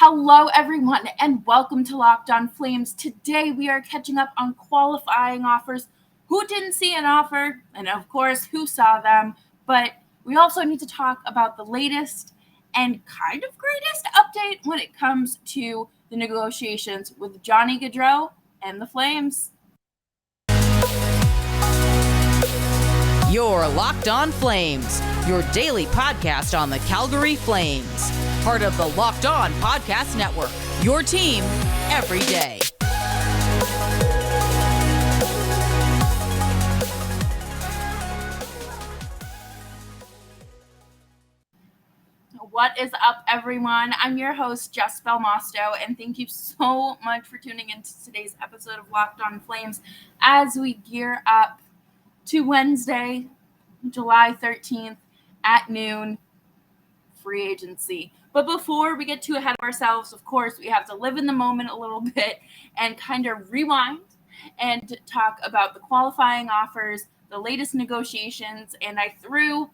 Hello, everyone, and welcome to Locked On Flames. Today, we are catching up on qualifying offers, who didn't see an offer, and of course, who saw them. But we also need to talk about the latest and kind of greatest update when it comes to the negotiations with Johnny Gaudreau and the Flames. You're Locked On Flames, your daily podcast on the Calgary Flames. Part of the Locked On Podcast Network, your team every day. What is up, everyone? I'm your host, Jess Belmosto, and thank you so much for tuning into today's episode of Locked On Flames as we gear up to Wednesday, July 13th at noon, free agency. But before we get too ahead of ourselves, of course, we have to live in the moment a little bit and kind of rewind and talk about the qualifying offers, the latest negotiations, and I threw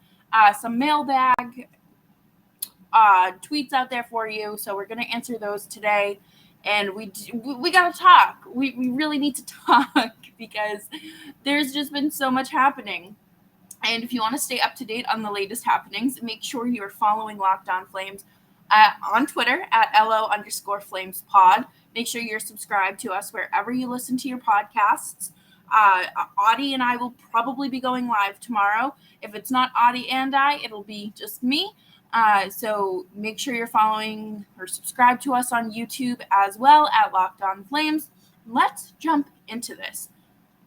some mailbag tweets out there for you, so we're going to answer those today. And we got to talk. We really need to talk because there's just been so much happening. And if you want to stay up to date on the latest happenings, make sure you are following Locked On Flames on Twitter at LO_FlamesPod. Make sure you're subscribed to us wherever you listen to your podcasts. Audie and I will probably be going live tomorrow. If it's not Audie and I, it'll be just me. So make sure you're following or subscribe to us on YouTube as well at Locked On Flames. Let's jump into this.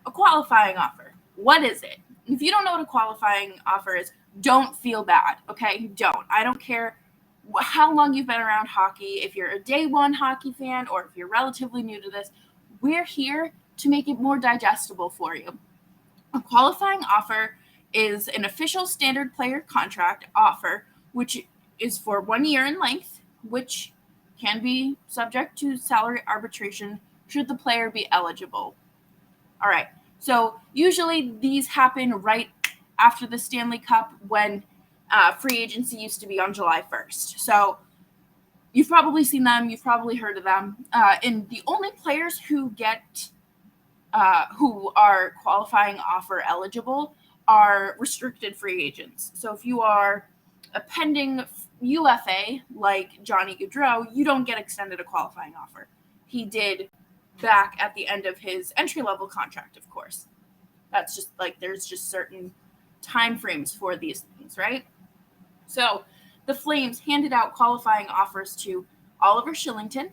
A qualifying offer. What is it? If you don't know what a qualifying offer is, don't feel bad, okay? Don't. I don't care how long you've been around hockey, if you're a day one hockey fan or if you're relatively new to this, we're here to make it more digestible for you. A qualifying offer is an official standard player contract offer, which is for 1 year in length, which can be subject to salary arbitration should the player be eligible. All right. So usually these happen right after the Stanley Cup when free agency used to be on July 1st. So you've probably seen them. You've probably heard of them. And the only players who are qualifying offer eligible are restricted free agents. So if you are a pending UFA like Johnny Gaudreau, you don't get extended a qualifying offer. He did back at the end of his entry-level contract, of course. That's just there's just certain time frames for these things, right? So the Flames handed out qualifying offers to Oliver Kylington,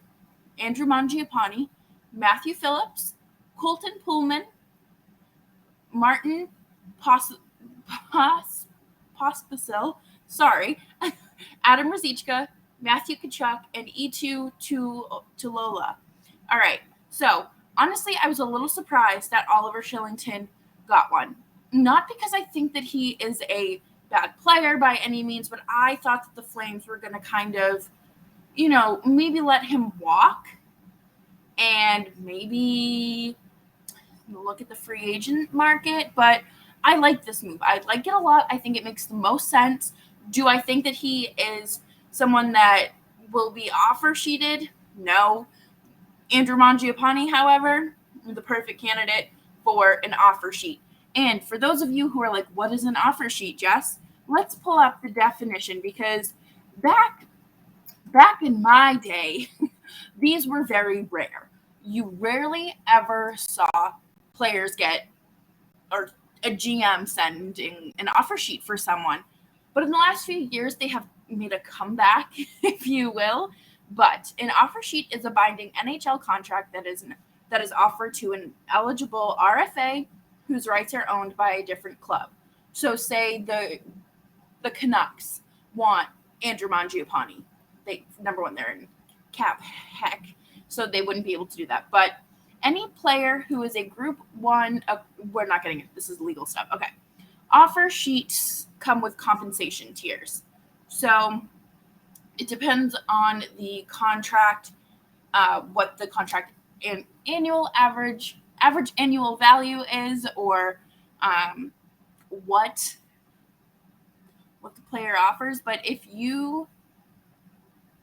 Andrew Mangiapane, Matthew Phillips, Colton Pullman, Martin Pospisil, Adam Ruzicka, Matthew Tkachuk, and Eetu Tulola. All right. So, honestly, I was a little surprised that Oliver Kylington got one. Not because I think that he is a bad player by any means, but I thought that the Flames were going to kind of, maybe let him walk and maybe look at the free agent market. But I like this move. I like it a lot. I think it makes the most sense. Do I think that he is someone that will be offer sheeted? No. Andrew Mangiapane, however, the perfect candidate for an offer sheet. And for those of you who are like, what is an offer sheet, Jess? Let's pull up the definition because back in my day, these were very rare. You rarely ever saw players get or a GM sending an offer sheet for someone. But in the last few years, they have made a comeback, if you will. But an offer sheet is a binding NHL contract that is offered to an eligible RFA whose rights are owned by a different club. So say the Canucks want Andrew Mangiapane. Number one, they're in cap heck, so they wouldn't be able to do that. But any player who is a Group 1, we're not getting it. This is legal stuff. Okay. Offer sheets come with compensation tiers. So it depends on the contract, what the contract and annual average annual value is, or what the player offers. But if you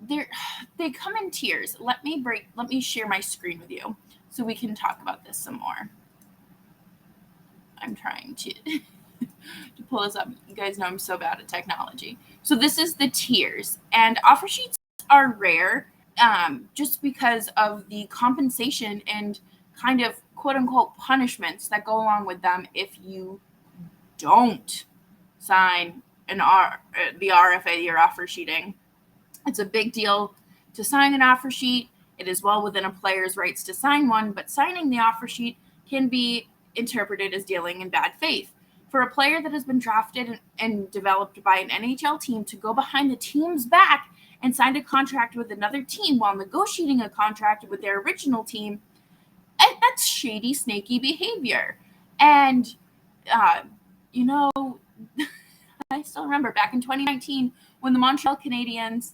they come in tiers. Let me share my screen with you so we can talk about this some more. I'm trying to to pull this up. You guys know I'm so bad at technology. So this is the tiers, and offer sheets are rare just because of the compensation and kind of quote unquote punishments that go along with them if you don't sign the RFA, your offer sheeting. It's a big deal to sign an offer sheet. It is well within a player's rights to sign one, but signing the offer sheet can be interpreted as dealing in bad faith. For a player that has been drafted and developed by an NHL team to go behind the team's back and sign a contract with another team while negotiating a contract with their original team, that's shady, snaky behavior. And, you know, I still remember back in 2019 when the Montreal Canadiens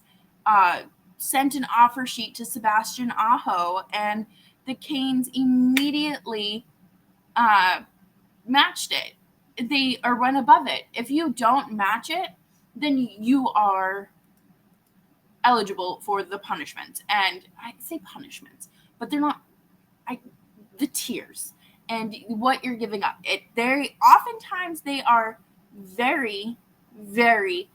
sent an offer sheet to Sebastian Aho, and the Canes immediately matched it. They went above it. If you don't match it, then you are eligible for the punishment. And I say punishments, but they're not the tiers and what you're giving up. Oftentimes they are very, very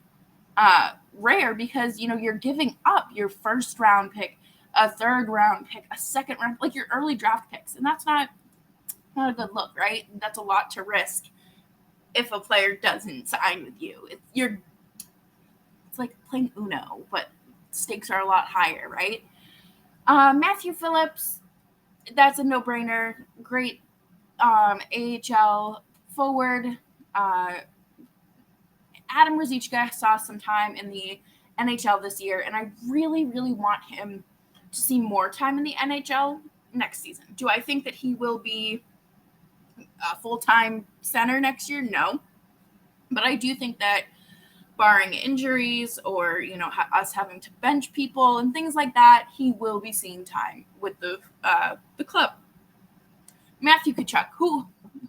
rare because you're giving up your first round pick, a third round pick, a second round, like your early draft picks, and that's not a good look, right? That's a lot to risk if a player doesn't sign with you. It's like playing Uno, but stakes are a lot higher, right? Matthew Phillips, that's a no-brainer. Great AHL forward. Adam Ruzicka saw some time in the NHL this year, and I really, really want him to see more time in the NHL next season. Do I think that he will be a full-time center next year? No. But I do think that barring injuries or, us having to bench people and things like that, he will be seeing time with the club. Matthew Tkachuk,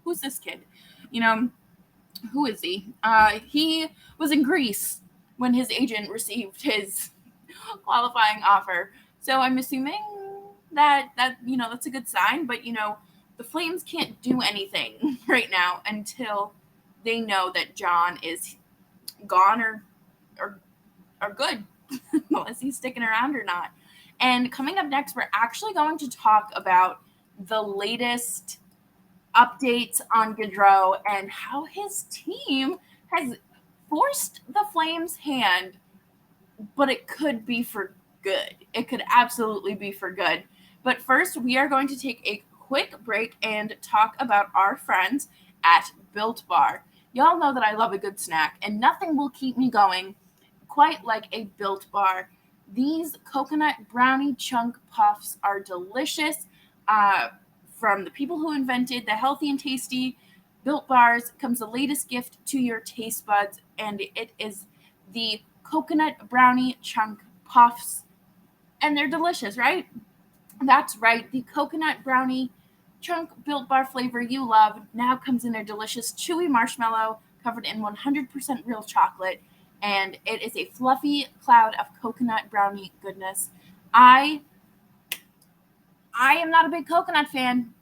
who's this kid? Who is he? He was in Greece when his agent received his qualifying offer. So I'm assuming that that's a good sign. But the Flames can't do anything right now until they know that John is gone or good, unless he's sticking around or not. And coming up next, we're actually going to talk about the latest updates on Gaudreau and how his team has forced the Flames' hand, but it could be for good. It could absolutely be for good. But first, we are going to take a quick break and talk about our friends at Built Bar. Y'all know that I love a good snack, and nothing will keep me going quite like a Built Bar. These coconut brownie chunk puffs are delicious. From the people who invented the healthy and tasty Built Bars comes the latest gift to your taste buds, and it is the coconut brownie chunk puffs. And they're delicious, right? That's right. The coconut brownie chunk Built Bar flavor you love now comes in their delicious chewy marshmallow covered in 100% real chocolate, and it is a fluffy cloud of coconut brownie goodness. I am not a big coconut fan.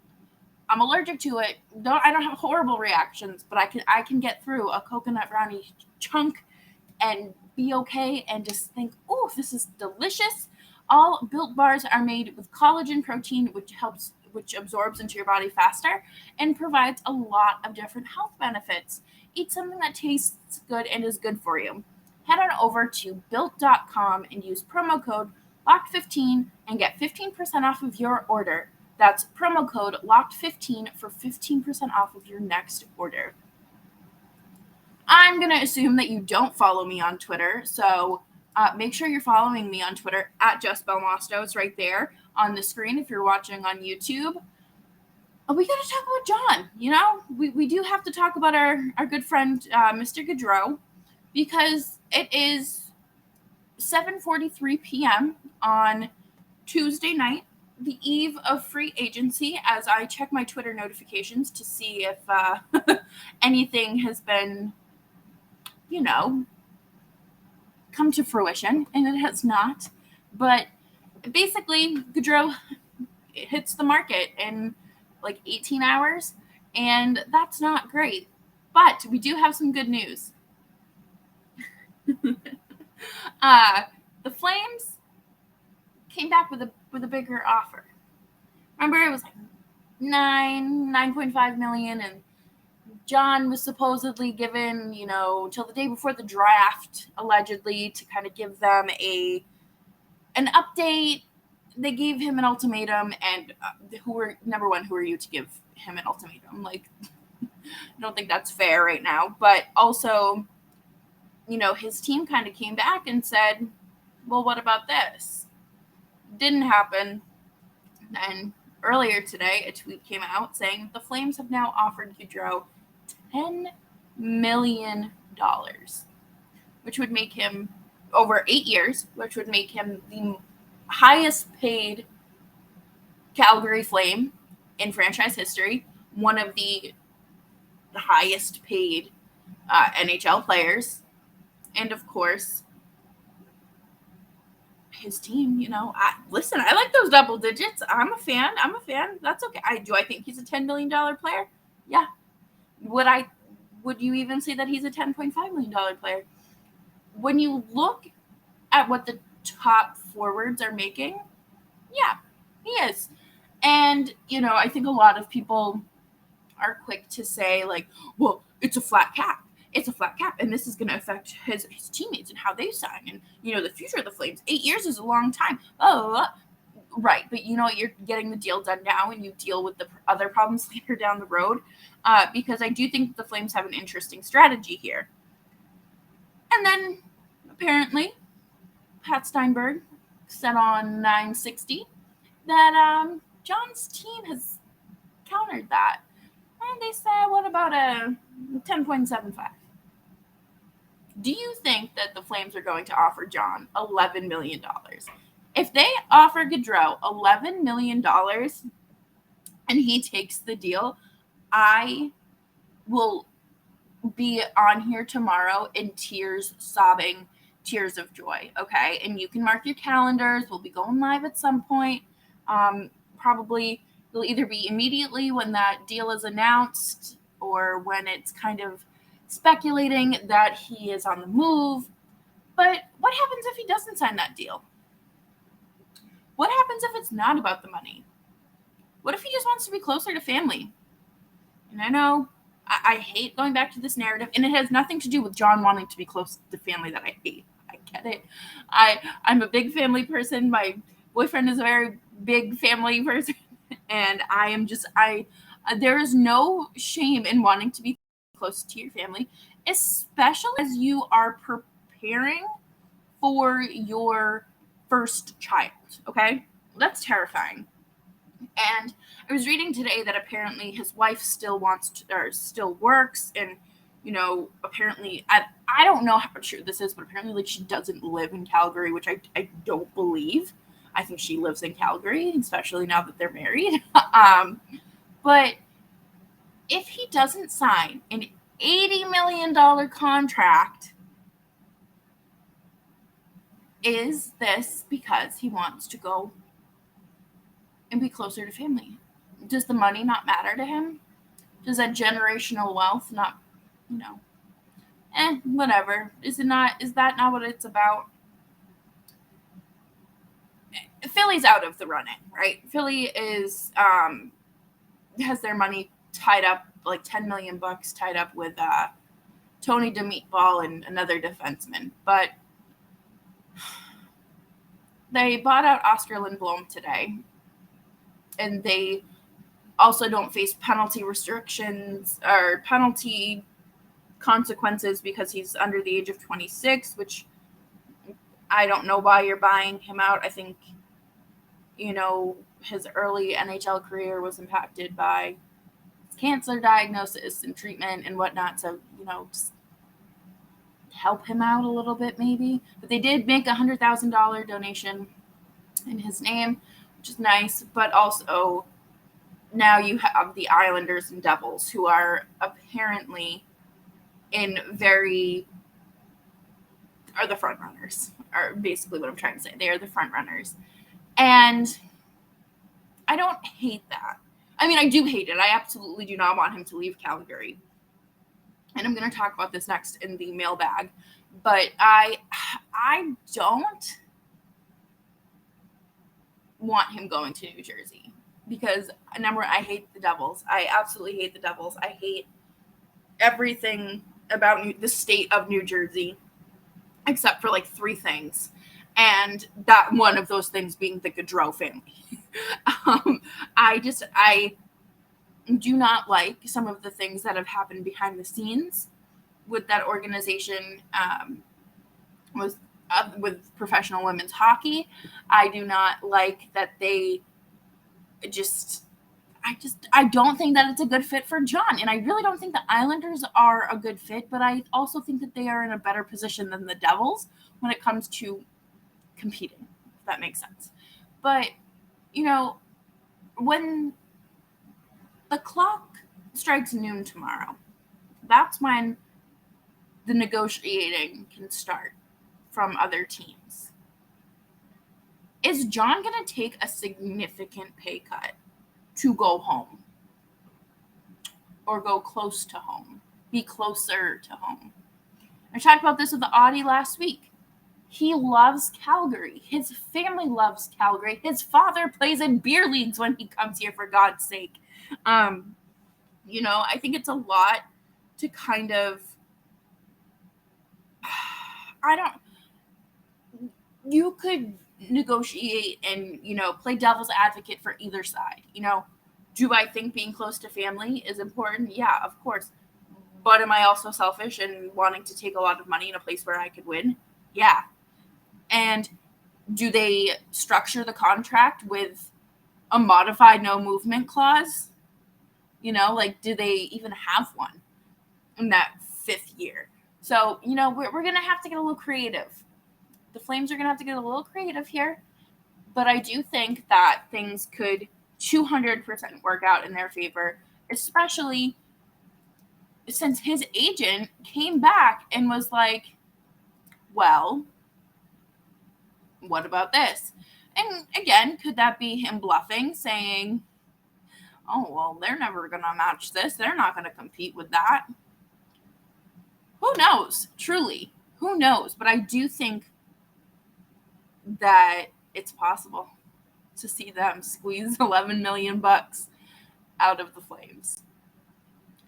I'm allergic to it. I don't have horrible reactions, but I can get through a coconut brownie chunk and be okay and just think, oh, this is delicious. All Built Bars are made with collagen protein, which absorbs into your body faster and provides a lot of different health benefits. Eat something that tastes good and is good for you. Head on over to built.com and use promo code LOCKED15 and get 15% off of your order. That's promo code LOCKED15 for 15% off of your next order. I'm going to assume that you don't follow me on Twitter, so make sure you're following me on Twitter at Jess Belmosto. It's right there on the screen if you're watching on YouTube. We got to talk about John. We do have to talk about our good friend, Mr. Gaudreau, because it is 7:43 p.m. on Tuesday night, the eve of free agency, as I check my Twitter notifications to see if anything has been, come to fruition, and it has not. But basically, Gaudreau hits the market in like 18 hours, and that's not great. But we do have some good news. The Flames came back with a bigger offer. Remember, it was like 9.5 million, and John was supposedly given, till the day before the draft, allegedly, to kind of give them an update. They gave him an ultimatum, and who are you to give him an ultimatum? Like, I don't think that's fair right now. But also, his team kind of came back and said, well, what about this? Didn't happen. And earlier today, a tweet came out saying the Flames have now offered Gaudreau $10 million, which would make him, over 8 years, which would make him the highest paid Calgary Flame in franchise history, one of the highest paid NHL players, and of course, his team. I like those double digits. I'm a fan. That's okay. I think he's a $10 million player. Yeah. Would you even say that he's a $10.5 million player? When you look at what the top forwards are making, yeah, he is. And, I think a lot of people are quick to say, like, well, it's a flat cap. It's a flat cap, and this is going to affect his teammates and how they sign and, the future of the Flames. 8 years is a long time. Oh, right. But you're getting the deal done now, and you deal with the other problems later down the road, because I do think the Flames have an interesting strategy here. And then, apparently, Pat Steinberg said on 960 that John's team has countered that. And they said, what about a 10.75? Do you think that the Flames are going to offer John $11 million? If they offer Gaudreau $11 million and he takes the deal, I will be on here tomorrow in tears, sobbing, tears of joy, okay? And you can mark your calendars. We'll be going live at some point. Probably it'll either be immediately when that deal is announced or when it's kind of speculating that he is on the move. But what happens if he doesn't sign that deal? What happens if it's not about the money? What if he just wants to be closer to family? And I know I hate going back to this narrative, and it has nothing to do with John wanting to be close to family that I hate. I get it. I'm a big family person. My boyfriend is a very big family person, and there is no shame in wanting to be close to your family, especially as you are preparing for your first child, okay? That's terrifying. And I was reading today that apparently his wife still works, and apparently I don't know how true this is, but apparently like she doesn't live in Calgary, which I don't believe. I think she lives in Calgary, especially now that they're married. But if he doesn't sign an $80 million contract, is this because he wants to go and be closer to family? Does the money not matter to him? Does that generational wealth not, whatever. Is that not what it's about? Philly's out of the running, right? Philly is has their money tied up, like $10 million tied up with Tony DeMeatball and another defenseman. But they bought out Oscar Lindblom today, and they also don't face penalty restrictions or penalty consequences because he's under the age of 26, which I don't know why you're buying him out. I think, his early NHL career was impacted by cancer diagnosis and treatment and whatnot. So, just help him out a little bit maybe. But they did make a $100,000 donation in his name, which is nice. But also now you have the Islanders and Devils, who are apparently are the front runners. are basically what I'm trying to say. They are the front runners. And I don't hate that. I mean, I do hate it. I absolutely do not want him to leave Calgary. And I'm going to talk about this next in the mailbag. But I don't want him going to New Jersey. Because, I hate the Devils. I absolutely hate the Devils. I hate everything about the state of New Jersey, except for like 3 things. And that one of those things being the Gaudreau family. I do not like some of the things that have happened behind the scenes with that organization, with professional women's hockey. I do not like that they I don't think that it's a good fit for John. And I really don't think the Islanders are a good fit, but I also think that they are in a better position than the Devils when it comes to competing, if that makes sense. But, when the clock strikes noon tomorrow, that's when the negotiating can start from other teams. Is John going to take a significant pay cut to go home or go close to home, be closer to home? I talked about this with the Audie last week. He loves Calgary. His family loves Calgary. His father plays in beer leagues when he comes here, for God's sake. I think it's a lot to kind of, you could negotiate and, play devil's advocate for either side. Do I think being close to family is important? Yeah, of course. But am I also selfish and wanting to take a lot of money in a place where I could win? Yeah. And do they structure the contract with a modified no movement clause? Do they even have one in that 5th year? So, we're going to have to get a little creative. The Flames are going to have to get a little creative here. But I do think that things could 200% work out in their favor, especially since his agent came back and was like, well, what about this? And again, could that be him bluffing, saying, oh, well, they're never going to match this. They're not going to compete with that. Who knows? Truly, who knows? But I do think that it's possible to see them squeeze $11 million out of the Flames.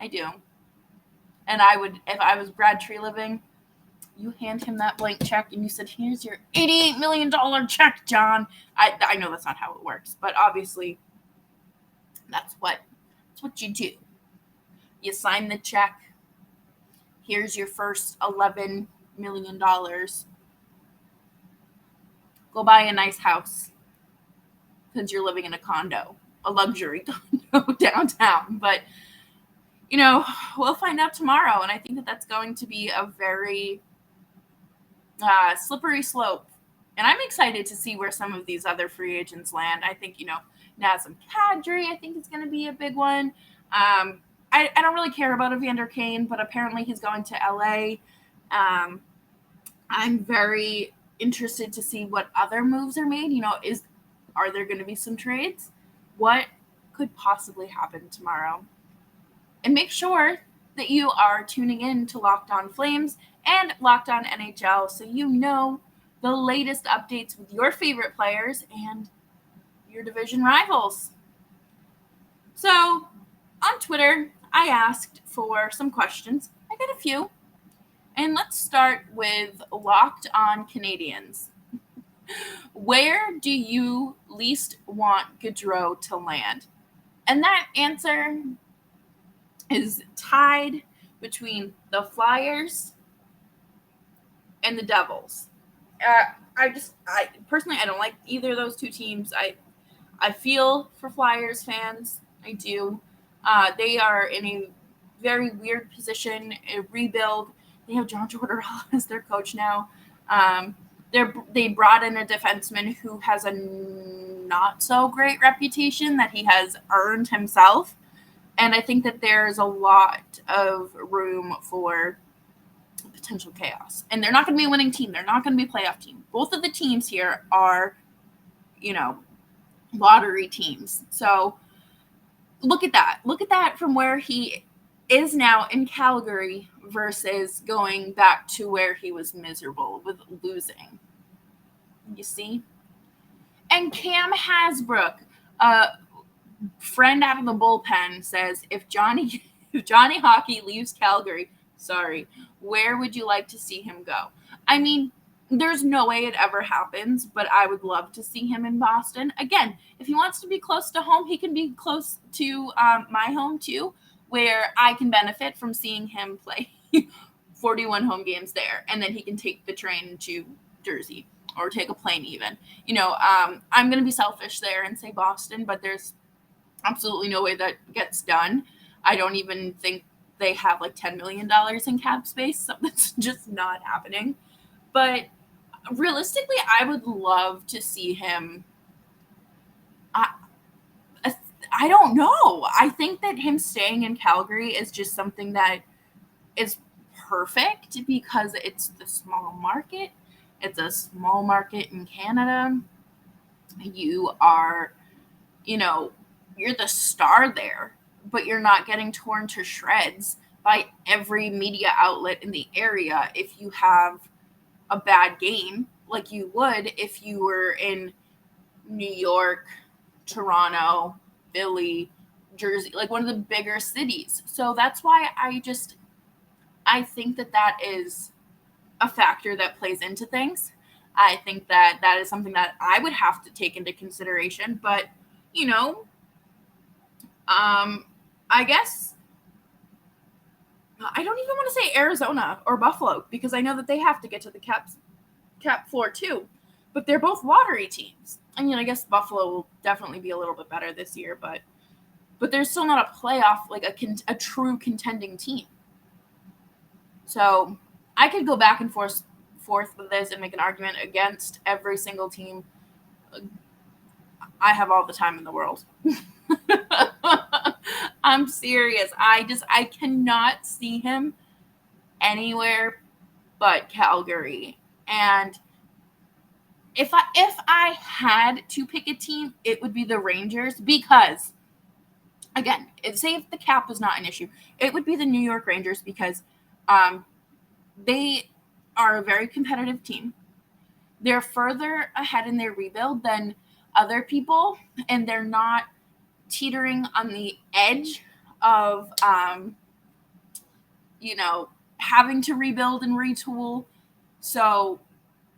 I do. And I would, if I was Brad Treliving, you hand him that blank check and you said, here's your $88 million check, John. I know that's not how it works, but obviously that's what you do. You sign the check. Here's your first $11 million. Go buy a nice house because you're living in a condo, a luxury condo downtown. But, we'll find out tomorrow. And I think that that's going to be a very slippery slope. And I'm excited to see where some of these other free agents land. I think, Nazem Kadri, I think is going to be a big one. I don't really care about Evander Kane, but apparently he's going to LA. I'm very interested to see what other moves are made. Are there going to be some trades? What could possibly happen tomorrow? And make sure that you are tuning in to Locked On Flames and Locked On NHL so you know the latest updates with your favorite players and your division rivals. So, on Twitter, I asked for some questions. I got a few. And let's start with Locked On Canadians. Where do you least want Gaudreau to land? And that answer is tied between the Flyers and the Devils. I personally don't like either of those two teams. I feel for Flyers fans. I do. They are in a very weird position, a rebuild. They have John Gaudreau as their coach now. They brought in a defenseman who has a not so great reputation that he has earned himself. And I think that there's a lot of room for potential chaos. And they're not going to be a winning team. They're not going to be a playoff team. Both of the teams here are, lottery teams. So look at that. Look at that from where he is now in Calgary versus going back to where he was miserable with losing. You see? And Cam Hasbrook, a friend out of the bullpen, says, if Johnny Hockey leaves Calgary, sorry, where would you like to see him go? I mean, there's no way it ever happens, but I would love to see him in Boston. Again, if he wants to be close to home, he can be close to my home too, where I can benefit from seeing him play 41 home games there. And then he can take the train to Jersey or take a plane even. I'm going to be selfish there and say Boston, but there's absolutely no way that gets done. I don't even think they have like $10 million in cap space, so that's just not happening. But realistically, I would love to see him. I don't know. I think that him staying in Calgary is just something that is perfect because it's the small market. It's a small market in Canada. You are, you're the star there, but you're not getting torn to shreds by every media outlet in the area if you have a bad game like you would if you were in New York, Toronto, Philly, Jersey, like one of the bigger cities. So that's why I think that is a factor that plays into things. I think that is something that I would have to take into consideration, but I guess I don't even want to say Arizona or Buffalo because I know that they have to get to the cap floor too, but they're both lottery teams. I mean, I guess Buffalo will definitely be a little bit better this year, but they're still not a playoff, like a true contending team. So I could go back and forth with this and make an argument against every single team. I have all the time in the world. I'm serious. I cannot see him anywhere but Calgary. And if I had to pick a team, it would be the Rangers because, again, say if the cap was not an issue, it would be the New York Rangers because they are a very competitive team. They're further ahead in their rebuild than other people, and they're not teetering on the edge of, having to rebuild and retool. So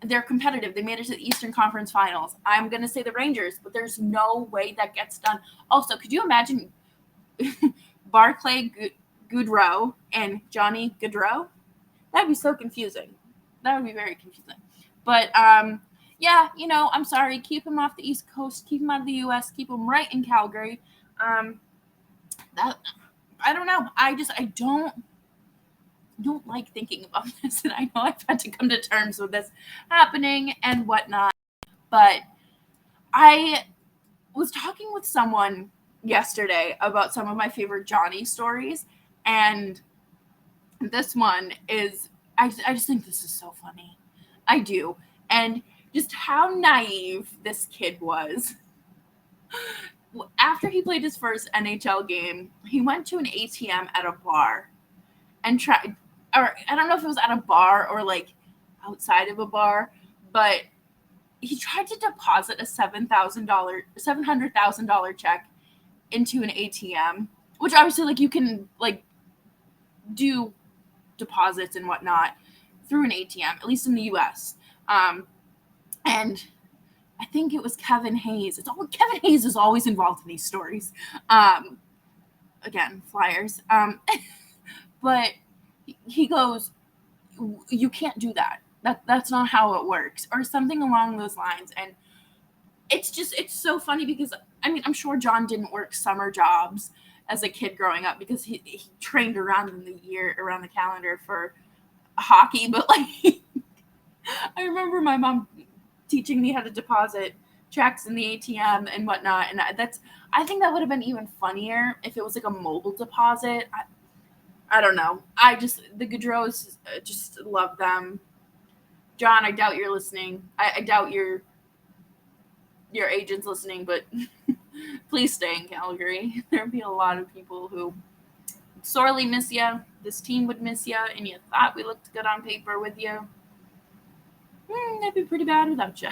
they're competitive. They made it to the Eastern Conference Finals. I'm going to say the Rangers, but there's no way that gets done. Also, could you imagine Barclay Gaudreau and Johnny Gaudreau? That'd be so confusing. That would be very confusing. But, yeah, I'm sorry. Keep him off the East Coast. Keep him out of the U.S. Keep him right in Calgary. I don't know. I don't like thinking about this, and I know I've had to come to terms with this happening and whatnot. But I was talking with someone yesterday about some of my favorite Johnny stories, and this one is I just think this is so funny. I do. And just how naive this kid was. After he played his first NHL game, he went to an ATM at a bar and tried, or I don't know if it was at a bar or like outside of a bar, but he tried to deposit a $700,000 check into an ATM, which obviously like you can like do deposits and whatnot through an ATM, at least in the US. And I think it was Kevin Hayes. Kevin Hayes is always involved in these stories. Again, Flyers. But he goes, you can't do that. That's not how it works, or something along those lines. And it's so funny because, I mean, I'm sure John didn't work summer jobs as a kid growing up because he trained around the calendar for hockey. But like, I remember my mom teaching me how to deposit checks in the ATM and whatnot. And I think that would have been even funnier if it was like a mobile deposit. I don't know. The Gaudreaus, just love them. John, I doubt you're listening. I doubt your agent's listening, but please stay in Calgary. There'd be a lot of people who sorely miss you. This team would miss you, and you thought we looked good on paper with you. That'd be pretty bad without you.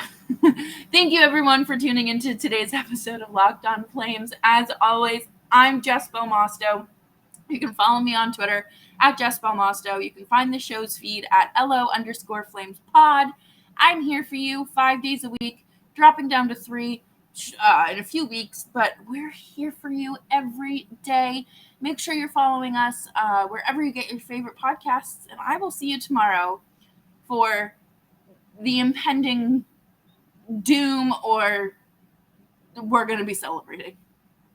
Thank you, everyone, for tuning into today's episode of Locked On Flames. As always, I'm Jess Belmosto. You can follow me on Twitter at Jess Belmosto. You can find the show's feed at LO_FlamesPod. I'm here for you 5 days a week, dropping down to 3 in a few weeks, but we're here for you every day. Make sure you're following us wherever you get your favorite podcasts, and I will see you tomorrow for the impending doom, or we're going to be celebrating.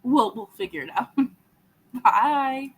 We'll figure it out. Bye.